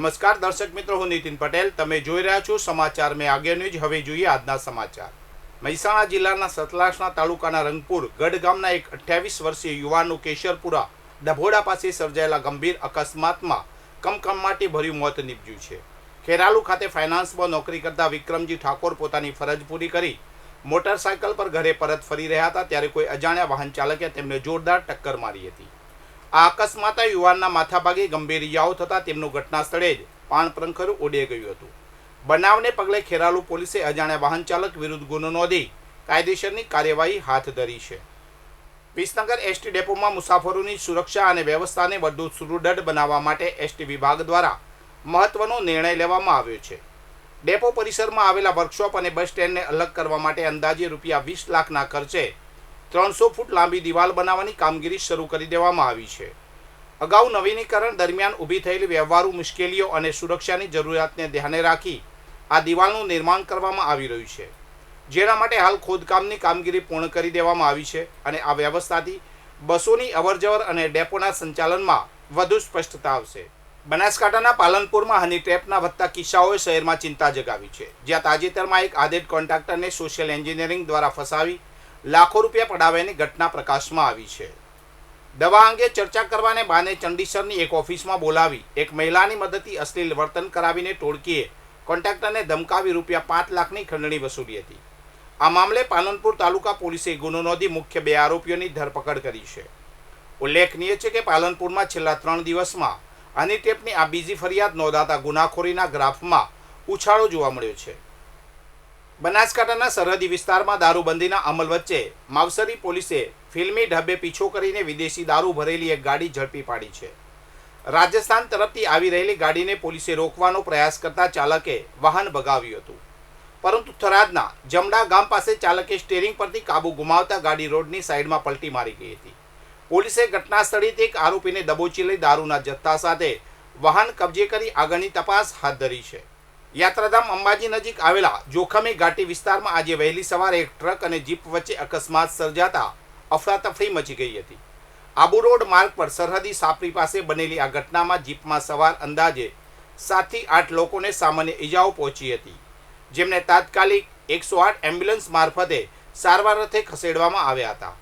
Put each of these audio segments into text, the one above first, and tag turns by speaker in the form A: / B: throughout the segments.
A: નમસ્કાર દર્શક મિત્રો, હું નીતિન પટેલ. તમે જોઈ રહ્યા છો સમાચાર મેં આગે ન્યૂઝ. હવે જોઈએ આજના સમાચાર. મહેસાણા જિલ્લાના સતલાસણા તાલુકાના રંગપુર ગઢ ગામના એક 28 વર્ષીય યુવાનનું કેશરપુરા ડભોડા પાસે સર્જાયેલા ગંભીર અકસ્માતમાં કમકમાટી ભર્યું મોત નીપજ્યું છે. ખેરાલુ ખાતે ફાઇનાન્સમાં નોકરી કરતા વિક્રમજી ઠાકોર પોતાની ફરજ પૂરી કરી મોટરસાયકલ પર ઘરે પરત ફરી રહ્યા હતા ત્યારે કોઈ અજાણ્યા વાહન ચાલકે તેમને જોરદાર ટક્કર મારી હતી. આ અકસ્માતે યુવાનના માથાભાગે ગંભીર ઇજાઓ થતાં તેમનું ઘટના સ્થળે જ પ્રાણપંખર ઉડી ગયું હતું. બનાવને પગલે ખેરાલુ પોલીસે અજાણ્યા વાહન ચાલક વિરુદ્ધ ગુનો નોંધી કાયદેસરની કાર્યવાહી હાથ ધરી છે. વિસનગર એસટી ડેપોમાં મુસાફરોની સુરક્ષા અને વ્યવસ્થાને વધુ સુદૃઢ બનાવવા માટે એસટી વિભાગ દ્વારા મહત્વનો નિર્ણય લેવામાં આવ્યો છે. ડેપો પરિસરમાં આવેલા વર્કશોપ અને બસ સ્ટેન્ડને અલગ કરવા માટે અંદાજે ₹20 લાખના ખર્ચે 300 ફૂટ લાંબી દિવાલ બનાવવાની કામગીરી શરૂ કરી દેવામાં આવી છે. અગાઉ નવીનીકરણ દરમિયાન ઊભી થયેલી વ્યવહારુ મુશ્કેલીઓ અને સુરક્ષાની જરૂરિયાતને ધ્યાને રાખી આ દિવાલનું નિર્માણ કરવામાં આવી રહ્યું છે, જેના માટે હાલ ખોદકામની કામગીરી પૂર્ણ કરી દેવામાં આવી છે અને આ વ્યવસ્થાથી બસોની અવરજવર અને ડેપોના સંચાલનમાં વધુ સ્પષ્ટતા આવશે. બનાસકાંઠાના પાલનપુરમાં હની ટ્રેપના વધતા કિસ્સાઓએ શહેરમાં ચિંતા જગાવી છે, જ્યાં તાજેતરમાં એક આદેડ કોન્ટ્રાક્ટરને સોશિયલ એન્જિનિયરિંગ દ્વારા ફસાવી લાખો રૂપિયા પડાવ્યાની ઘટના પ્રકાશમાં આવી છે. દવા અંગે ચર્ચા કરવાને બહાને ચંડીસરની એક ઓફિસમાં બોલાવી એક મહિલાની મદદથી અશ્લીલ વર્તન કરાવીને ટોળકીએ કોન્ટ્રાક્ટરને ધમકાવી ₹5 લાખની ખંડણી વસૂલી હતી. આ મામલે પાલનપુર તાલુકા પોલીસે ગુનો નોંધી મુખ્ય 2 આરોપીઓની ધરપકડ કરી છે. ઉલ્લેખનીય છે કે પાલનપુરમાં છેલ્લા 3 દિવસમાં હની ટ્રેપની આ બીજી ફરિયાદ નોંધાતા ગુનાખોરીના ગ્રાફમાં ઉછાળો જોવા મળ્યો છે. બનાસકાંઠાના સરહદી વિસ્તારમાં દારૂબંધીના અમલ વચ્ચે માવસરી પોલીસે ફિલ્મી ઢબે પીછો કરીને વિદેશી દારૂ ભરેલી એક ગાડી ઝડપી પાડી છે. રાજસ્થાન તરફથી આવી રહેલી ગાડીને પોલીસે રોકવાનો પ્રયાસ કરતા ચાલકે વાહન ભગાવ્યું હતું, પરંતુ થરાદના જમડા ગામ પાસે ચાલકે સ્ટીયરિંગ પરથી કાબુ ગુમાવતા ગાડી રોડની સાઈડમાં પલટી મારી ગઈ હતી. પોલીસે ઘટના સ્થળેથી એક આરોપીને દબોચી લઈ દારૂના જથ્થા સાથે વાહન કબજે કરી આગળની તપાસ હાથ ધરી છે. યાત્રાધામ અંબાજી નજીક આવેલા જોખમી ઘાટી વિસ્તારમાં આજે વહેલી સવારે એક ટ્રક અને જીપ વચ્ચે અકસ્માત સર્જાતા અફરાતફરી મચી ગઈ હતી. આબુ રોડ માર્ગ પર સરહદી સાપરી પાસે બનેલી આ ઘટનામાં જીપમાં સવાર અંદાજે 7 થી 8 લોકોને સામાન્ય ઈજાઓ પહોંચી હતી, જેમને તાત્કાલિક 108 એમ્બ્યુલન્સ મારફતે સારવાર અર્થે ખસેડવામાં આવ્યા હતા.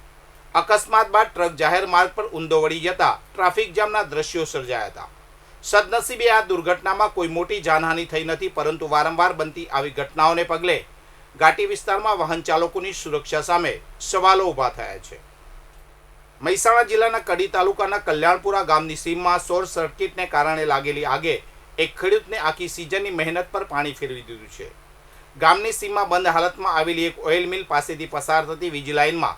A: અકસ્માત બાદ ટ્રક જાહેર માર્ગ પર ઊંધો વળી જતા ટ્રાફિક જામના દ્રશ્યો સર્જાયા હતા. સદનસીબે આ દુર્ઘટનામાં કોઈ મોટી જાનહાનિ થઈ નથી, પરંતુ વારંવાર બનતી આવી ઘટનાઓને પગલે ઘાટી વિસ્તારમાં વાહન ચાલકોની સુરક્ષા સામે સવાલો ઊભા થયા છે. મહેસાણા જિલ્લાના કડી તાલુકાના કલ્યાણપુરા ગામની સીમમાં શોર્ટ સર્કિટને કારણે લાગેલી આગે એક ખેડૂતને આખી સિઝનની મહેનત પર પાણી ફેરવી દીધું છે. ગામની સીમમાં બંધ હાલતમાં આવેલી એક ઓઇલ મિલ પાસેથી પસાર થતી વીજ લાઇનમાં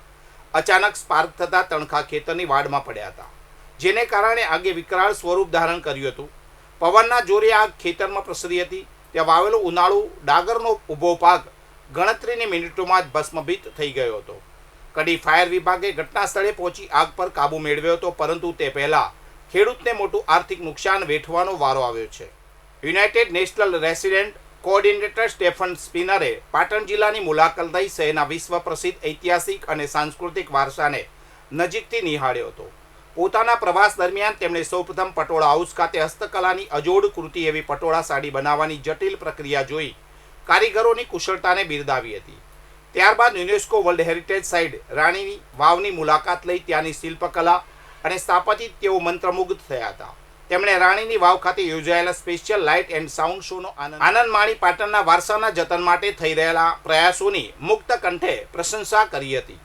A: અચાનક સ્પાર્ક થતા તણખા ખેતરની વાડમાં પડ્યા હતા, જેને કારણે આગે વિકરાળ સ્વરૂપ ધારણ કર્યું હતું. પવનના જોરે આગ ખેતરમાં પ્રસરી હતી. ત્યાં વાવેલો ઉનાળુ ડાંગરનો ઊભો પાક ગણતરીની મિનિટોમાં જ ભસ્મભીત થઈ ગયો હતો. કડી ફાયર વિભાગે ઘટના સ્થળે પહોંચી આગ પર કાબુ મેળવ્યો હતો, પરંતુ તે પહેલા ખેડૂતને મોટું આર્થિક નુકસાન વેઠવાનો વારો આવ્યો છે. United National Resident Coordinator Stefan સ્પિનરે પાટણ જિલ્લાની મુલાકાત લઈ શહેરના વિશ્વ પ્રસિદ્ધ ઐતિહાસિક અને સાંસ્કૃતિક વારસાને નજીકથી નિહાળ્યો હતો. પોતાના પ્રવાસ દરમિયાન તેમણે સૌપ્રથમ પટોળા હાઉસ ખાતે હસ્તકલાની અજોડ કૃતિ એવી પટોળા સાડી બનાવવાની જટિલ પ્રક્રિયા જોઈ કારીગરોની કુશળતાને બિરદાવી હતી. ત્યારબાદ યુનેસ્કો વર્લ્ડ હેરિટેજ સાઇટ રાણીની વાવની મુલાકાત લઈ ત્યાંની શિલ્પકલા અને સ્થાપત્યઓ મંત્રમુગ્ધ થયા હતા. તેમણે રાણીની વાવ ખાતે યોજાયેલા સ્પેશિયલ લાઇટ એન્ડ સાઉન્ડ શોનો આનંદ માણી પાટણના વારસાના જતન માટે થઈ રહેલા પ્રયાસોની મુક્ત કંઠે પ્રશંસા કરી હતી.